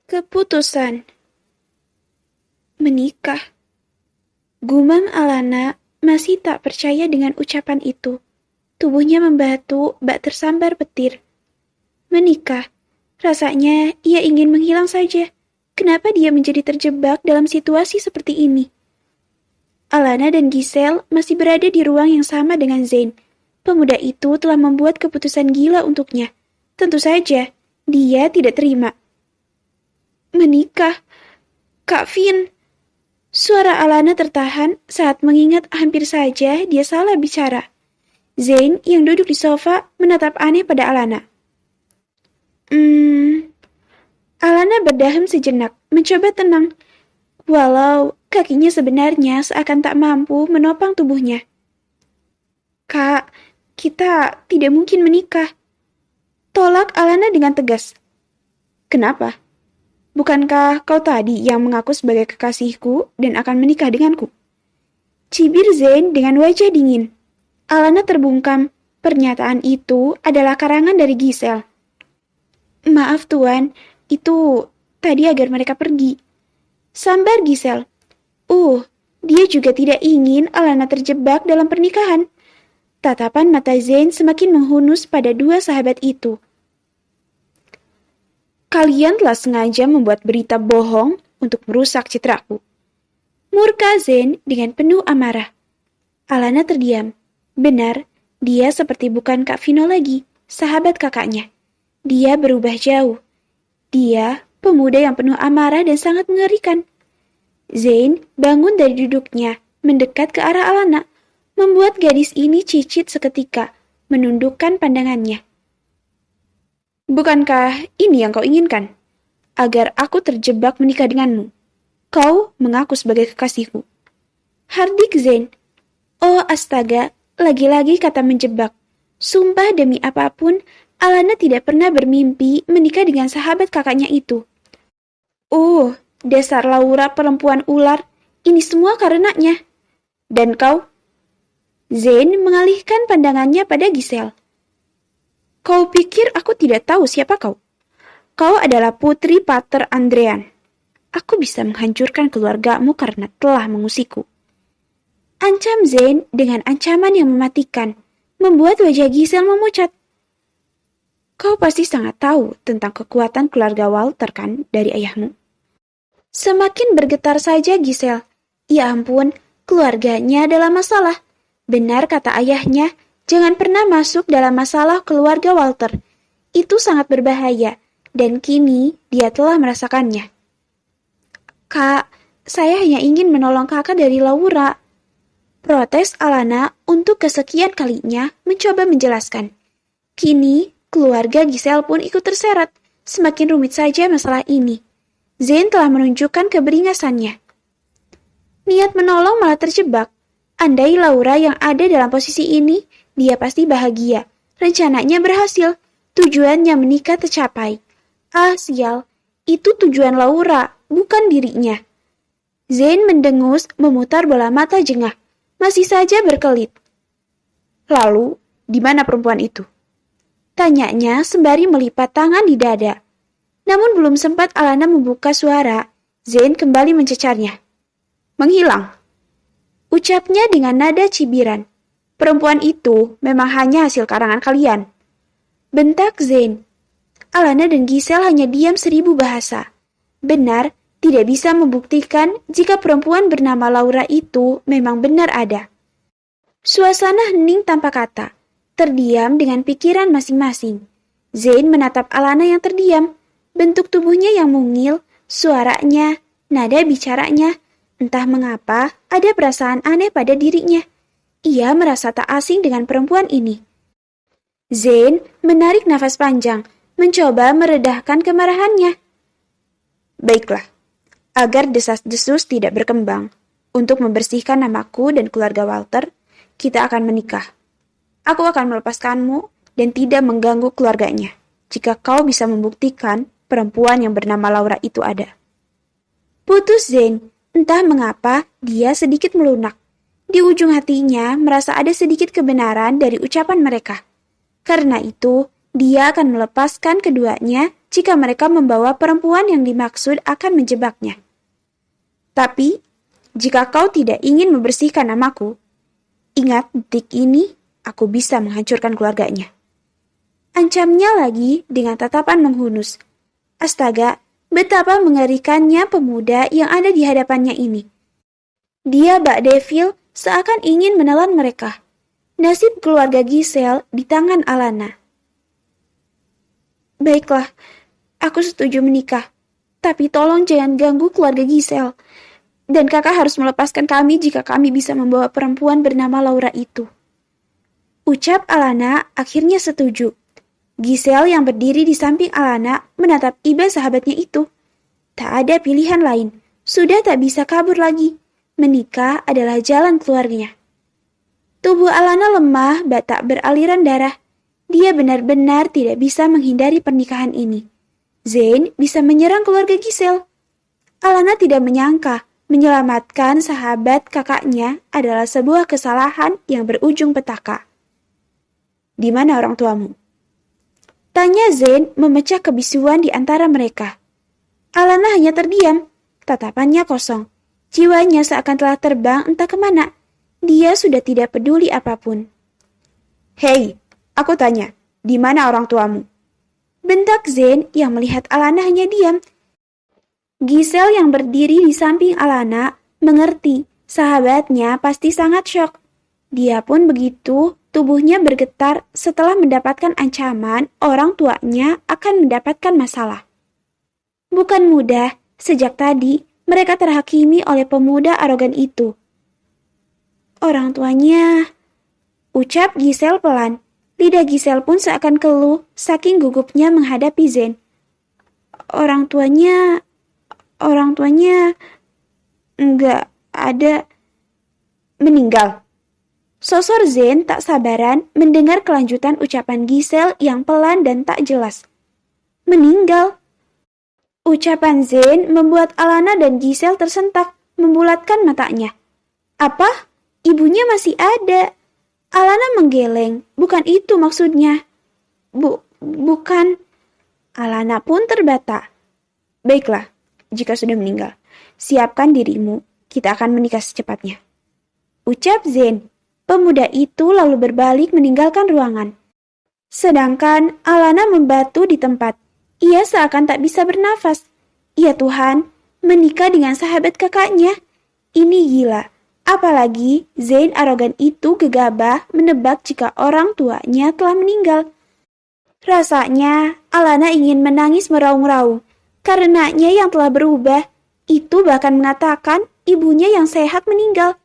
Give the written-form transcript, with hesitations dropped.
Keputusan menikah. Gumam Alana masih tak percaya dengan ucapan itu. Tubuhnya membatu, bak tersambar petir. Menikah. Rasanya ia ingin menghilang saja. Kenapa dia menjadi terjebak dalam situasi seperti ini? Alana dan Giselle masih berada di ruang yang sama dengan Zain. Pemuda itu telah membuat keputusan gila untuknya. Tentu saja, dia tidak terima. Menikah. Kak Vin. Suara Alana tertahan saat mengingat hampir saja dia salah bicara. Zain yang duduk di sofa menatap aneh pada Alana. Alana berdaham sejenak, mencoba tenang. Walau kakinya sebenarnya seakan tak mampu menopang tubuhnya. Kak, kita tidak mungkin menikah. Tolak Alana dengan tegas. Kenapa? Bukankah kau tadi yang mengaku sebagai kekasihku dan akan menikah denganku? Cibir Zain dengan wajah dingin. Alana terbungkam. Pernyataan itu adalah karangan dari Giselle. Maaf tuan, itu tadi agar mereka pergi. Sambar Giselle. Dia juga tidak ingin Alana terjebak dalam pernikahan. Tatapan mata Zain semakin menghunus pada dua sahabat itu. Kalian telah sengaja membuat berita bohong untuk merusak citraku. Murka Zain dengan penuh amarah. Alana terdiam. Benar, dia seperti bukan Kak Vino lagi, sahabat kakaknya. Dia berubah jauh. Dia pemuda yang penuh amarah dan sangat mengerikan. Zain bangun dari duduknya, mendekat ke arah Alana, membuat gadis ini cicit seketika, menundukkan pandangannya. Bukankah ini yang kau inginkan? Agar aku terjebak menikah denganmu. Kau mengaku sebagai kekasihku. Hardik Zain. Oh astaga, lagi-lagi kata menjebak. Sumpah demi apapun, Alana tidak pernah bermimpi menikah dengan sahabat kakaknya itu. Dasar Laura perempuan ular, ini semua karenanya. Dan kau? Zain mengalihkan pandangannya pada Giselle. Kau pikir aku tidak tahu siapa kau? Kau adalah putri Pater Andrean. Aku bisa menghancurkan keluargamu karena telah mengusikku. Ancam Zain dengan ancaman yang mematikan, membuat wajah Giselle memucat. Kau pasti sangat tahu tentang kekuatan keluarga Walter kan dari ayahmu? Semakin bergetar saja Giselle. Ya ampun, keluarganya adalah masalah. Benar kata ayahnya, jangan pernah masuk dalam masalah keluarga Walter. Itu sangat berbahaya, dan kini dia telah merasakannya. Kak, saya hanya ingin menolong kakak dari Laura. Protes Alana untuk kesekian kalinya mencoba menjelaskan. Kini, keluarga Giselle pun ikut terseret. Semakin rumit saja masalah ini. Zain telah menunjukkan keberingasannya. Niat menolong malah terjebak. Andai Laura yang ada dalam posisi ini, dia pasti bahagia. Rencananya berhasil. Tujuannya menikah tercapai. Sial. Itu tujuan Laura, bukan dirinya. Zain mendengus, memutar bola mata jengah. Masih saja berkelit. Lalu, di mana perempuan itu? Tanyanya sembari melipat tangan di dada. Namun belum sempat Alana membuka suara, Zain kembali mencecarnya. Menghilang. Ucapnya dengan nada cibiran. Perempuan itu memang hanya hasil karangan kalian. Bentak Zain. Alana dan Giselle hanya diam 1000 bahasa. Benar, tidak bisa membuktikan jika perempuan bernama Laura itu memang benar ada. Suasana hening tanpa kata. Terdiam dengan pikiran masing-masing. Zain menatap Alana yang terdiam. Bentuk tubuhnya yang mungil, suaranya, nada bicaranya. Entah mengapa, ada perasaan aneh pada dirinya. Ia merasa tak asing dengan perempuan ini. Zain menarik nafas panjang, mencoba meredahkan kemarahannya. Baiklah, agar desas-desus tidak berkembang, untuk membersihkan namaku dan keluarga Walter, kita akan menikah. Aku akan melepaskanmu dan tidak mengganggu keluarganya, jika kau bisa membuktikan perempuan yang bernama Laura itu ada. Putus Zain. Entah mengapa, dia sedikit melunak. Di ujung hatinya merasa ada sedikit kebenaran dari ucapan mereka. Karena itu, dia akan melepaskan keduanya jika mereka membawa perempuan yang dimaksud akan menjebaknya. Tapi, jika kau tidak ingin membersihkan namaku, ingat detik ini aku bisa menghancurkan keluarganya. Ancamnya lagi dengan tatapan menghunus. Astaga, betapa mengerikannya pemuda yang ada di hadapannya ini. Dia bak devil seakan ingin menelan mereka. Nasib keluarga Giselle di tangan Alana. Baiklah, aku setuju menikah. Tapi tolong jangan ganggu keluarga Giselle. Dan kakak harus melepaskan kami jika kami bisa membawa perempuan bernama Laura itu. Ucap Alana akhirnya setuju. Giselle yang berdiri di samping Alana menatap iba sahabatnya itu. Tak ada pilihan lain. Sudah tak bisa kabur lagi. Menikah adalah jalan keluarnya. Tubuh Alana lemah, tak beraliran darah. Dia benar-benar tidak bisa menghindari pernikahan ini. Zane bisa menyerang keluarga Giselle. Alana tidak menyangka menyelamatkan sahabat kakaknya adalah sebuah kesalahan yang berujung petaka. Di mana orang tuamu? Tanya Zane memecah kebisuan di antara mereka. Alana hanya terdiam, tatapannya kosong. Jiwanya seakan telah terbang entah kemana. Dia sudah tidak peduli apapun. Hei, aku tanya, di mana orang tuamu? Bentak Zane yang melihat Alana hanya diam. Giselle yang berdiri di samping Alana mengerti sahabatnya pasti sangat syok. Dia pun begitu, tubuhnya bergetar setelah mendapatkan ancaman orang tuanya akan mendapatkan masalah. Bukan mudah, sejak tadi mereka terhakimi oleh pemuda arogan itu. Orang tuanya, ucap Giselle pelan. Lidah Giselle pun seakan keluh saking gugupnya menghadapi Zane. Orang tuanya enggak ada, meninggal. Sosor Zane tak sabaran mendengar kelanjutan ucapan Giselle yang pelan dan tak jelas. Meninggal. Ucapan Zane membuat Alana dan Giselle tersentak, membulatkan matanya. Apa? Ibunya masih ada. Alana menggeleng. Bukan itu maksudnya. Bukan. Alana pun terbata. Baiklah, jika sudah meninggal, siapkan dirimu. Kita akan menikah secepatnya. Ucap Zane. Pemuda itu lalu berbalik meninggalkan ruangan. Sedangkan Alana membatu di tempat. Ia seakan tak bisa bernafas. Ya Tuhan, menikah dengan sahabat kakaknya. Ini gila. Apalagi Zane arogan itu gegabah menebak jika orang tuanya telah meninggal. Rasanya Alana ingin menangis meraung-raung. Karenanya yang telah berubah, itu bahkan mengatakan ibunya yang sehat meninggal.